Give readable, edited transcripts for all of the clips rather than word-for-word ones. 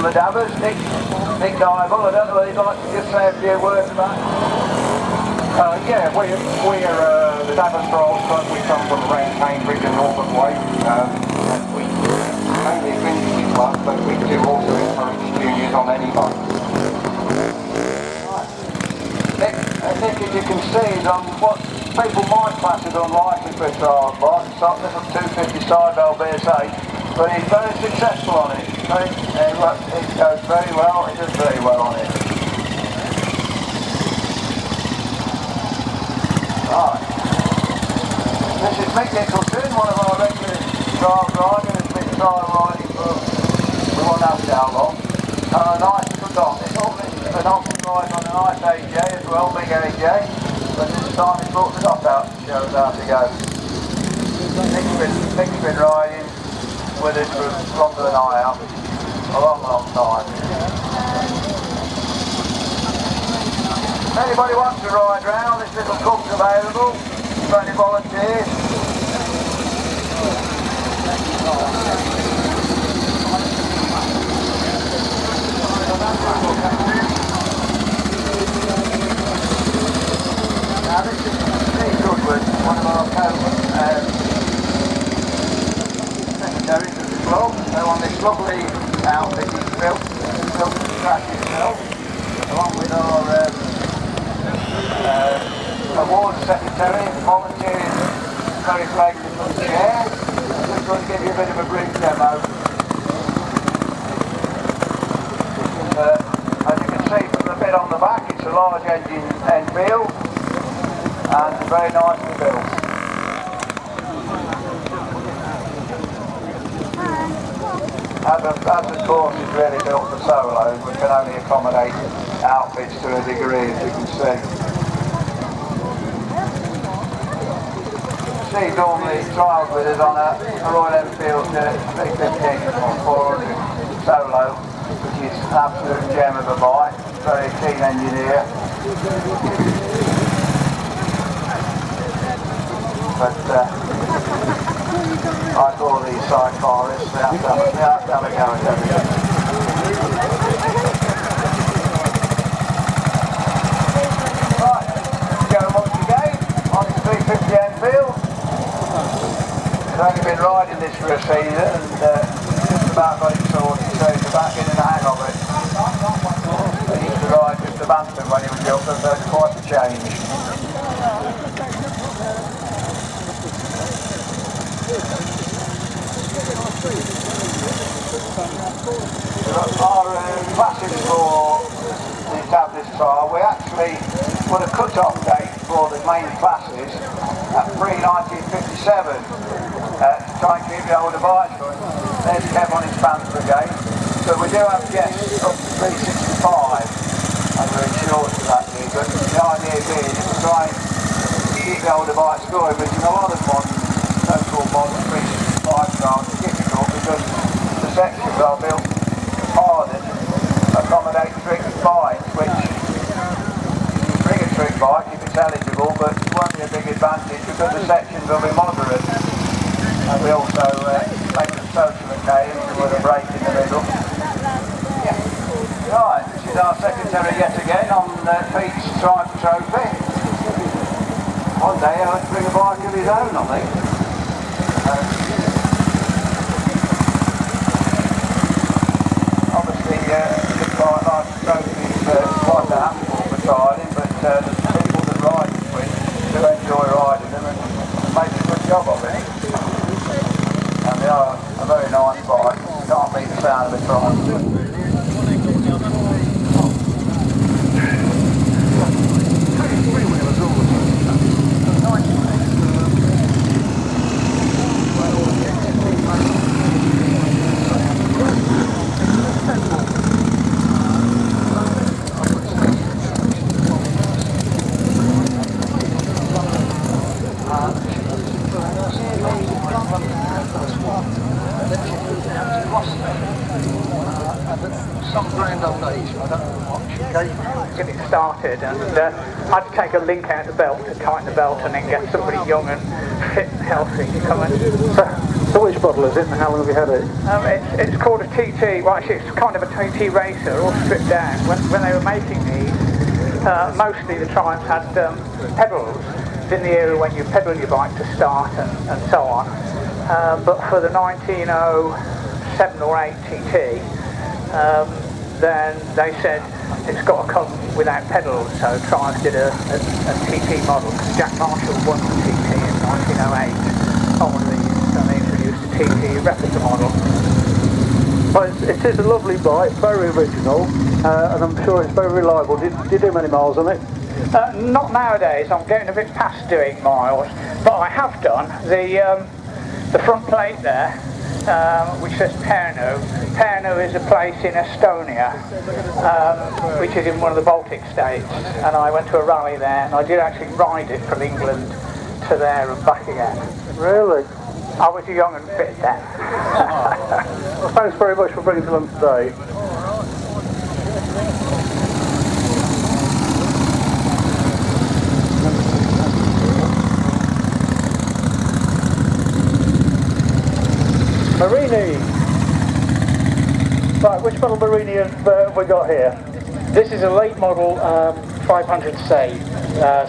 the dabbers, Nick Dybel. I don't know whether you'd like to just say a few words about it. Yeah, we're the dabbers for Old Club. We come from around Cambridge and Norfolk Way. We mainly vintage club, but we do also encourage juniors on any boat. Nick, as you can see, is on what people might class as unlikely for a trial boat. It's not little 250 side valve BSA, but he's very successful on it. It goes very well, he does very well on it. Right. This is Mick Nicholson, one of our regular trial riders, has been trial riding for we won't know how long. A nice good on. It's an awesome ride on a nice AJ as well, big AJ. But this time he brought the top out and shows how to go. Nick's been riding with it for longer than I have. A long time. If anybody wants to ride round, this little club's available for any volunteers. Now this is Steve Goodwood, one of our secretaries of the club. So on this lovely outfit he's built the track himself, along with our award secretary, volunteering very flagged from the chair. I'm just going to give you a bit of a brief demo. As you can see from the bit on the back, it's a large engine Enfield and very nicely built. As the course is really built for solos, we can only accommodate outfits to a degree, as you can see. Steve normally trials with us on a Royal Enfield 350 or 400 solo, which is an absolute gem of a bike, very keen engineer. But like all these sidecarists, they have to have a go at everything. Right, go once again on his 350 Enfield. He's only been riding this for a season and just about got it sorted, so he's about getting the hang of it. He used to ride just a Bantam when he was younger, so it's quite a change. Our classes for the established trial, we actually put a cut-off date for the main classes at pre-1957 to try and keep the older bikes going. There's Kev on his Panther again. So we do have guests up to 365 and we're insured for that year, but the idea being is to try and keep the older bikes going, but in a lot of modern, so-called modern 365 trials it's difficult because the sections are built harder to accommodate trick bikes, which you bring a trick bike if it's eligible, but it won't be a big advantage because the sections will be moderate. And we also make them social occasions with a break in the middle. Right, this is our secretary yet again on Pete's Triumph Trophy. One day he'll have to bring a bike of his own, I think. Obviously, just quite like the trophies, quite a handful for trialing, but the people that ride the swing do enjoy riding them and make a good job of it. And they are a very nice bike, can't beat the sound of the Triumph. Some grand old age, I don't know what. Get it started, and I had to take a link out of the belt to tighten the belt and then get somebody young and fit and healthy to come in. So So which model is it and how long have you had it? It's called a TT, well actually it's kind of a TT racer, all stripped down. When they were making these, mostly the Triumphs had pedals. It's in the era when you pedal your bike to start and so on. But for the 1907 or 8 TT, then they said it's got to come without pedals, so Triumph did a TT model. Jack Marshall won the TT in 1908 on one of these, and they introduced a TT replica model. Well, it is a lovely bike, very original, and I'm sure it's very reliable. Did you do many miles on it? Not nowadays, I'm getting a bit past doing miles, but I have done. The front plate there, which says Pärnu. Pärnu is a place in Estonia, which is in one of the Baltic states, and I went to a rally there, and I did actually ride it from England to there and back again. Really? I was young and fit then. Well, thanks very much for bringing it along today. Marini! Right, which model Marini have we got here? This is a late model 500C,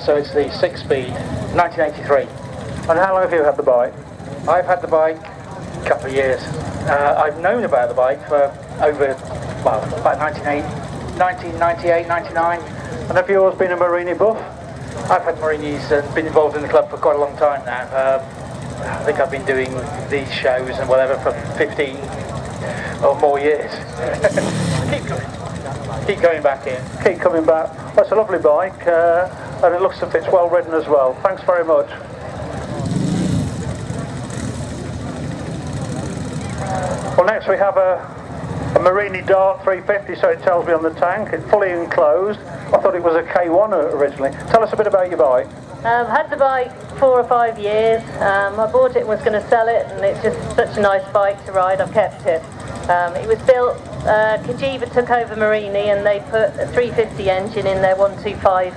so it's the 6-speed, 1983. And how long have you had the bike? I've had the bike a couple of years. I've known about the bike for over, well, about 1998, 99. And have you always been a Marini buff? I've had Marinis and been involved in the club for quite a long time now. I think I've been doing these shows and whatever for 15 or more years. Keep going back in. Keep coming back. Well, it's a lovely bike, and it looks as if it's well ridden as well. Thanks very much. Well, next we have a Marini Dart 350, so it tells me on the tank. It's fully enclosed. I thought it was a K1 originally. Tell us a bit about your bike. I've had the bike 4 or 5 years. I bought it and was going to sell it, and it's just such a nice bike to ride. I've kept it. It was built, Cagiva took over Marini, and they put a 350 engine in their 125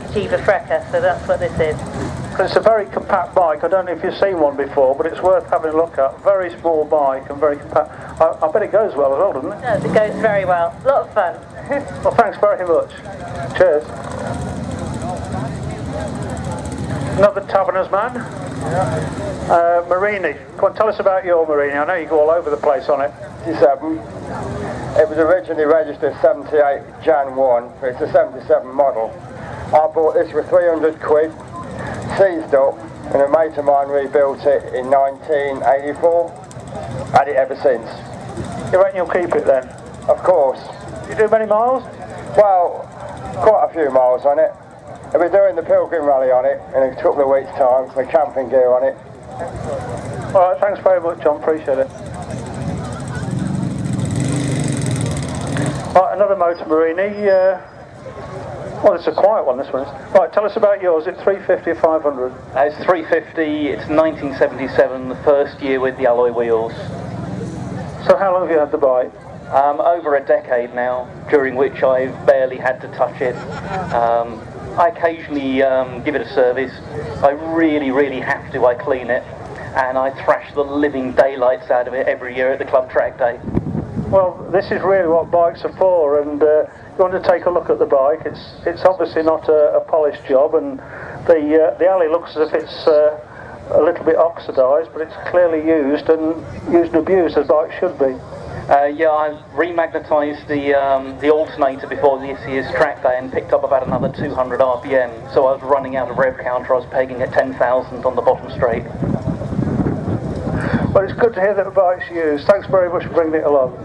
Cagiva Freca, so that's what this is. It's a very compact bike. I don't know if you've seen one before, but it's worth having a look at. Very small bike and very compact. I bet it goes well as well, doesn't it? It does, it goes very well. A lot of fun. Well, thanks very much. Cheers. Another Taverner's man. Marini. Come on, tell us about your Marini. I know you go all over the place on it. 77. It was originally registered 78 Jan 1, but it's a 77 model. I bought this for 300 quid, seized up, and a mate of mine rebuilt it in 1984. Had it ever since. You reckon you'll keep it then? Of course. You do many miles? Well, quite a few miles on it. I'll be doing the Pilgrim Rally on it in a couple of weeks' time, with camping gear on it. Alright, thanks very much, John, appreciate it. Right, another motor Marini. Well, it's a quiet one, this one is. Right, tell us about yours. It's 350 or 500? It's 350, it's 1977, the first year with the alloy wheels. So how long have you had the bike? Over a decade now, during which I've barely had to touch it. I occasionally give it a service. I really have to. I clean it, and I thrash the living daylights out of it every year at the club track day. Well, this is really what bikes are for, and you want to take a look at the bike. It's obviously not a polished job, and the alley looks as if it's a little bit oxidised, but it's clearly used and abused as bikes should be. Yeah, I remagnetised the alternator before this year's track day and picked up about another 200 RPM, so I was running out of rev counter. I was pegging at 10,000 on the bottom straight. Well, it's good to hear that the bike's used. Thanks very much for bringing it along.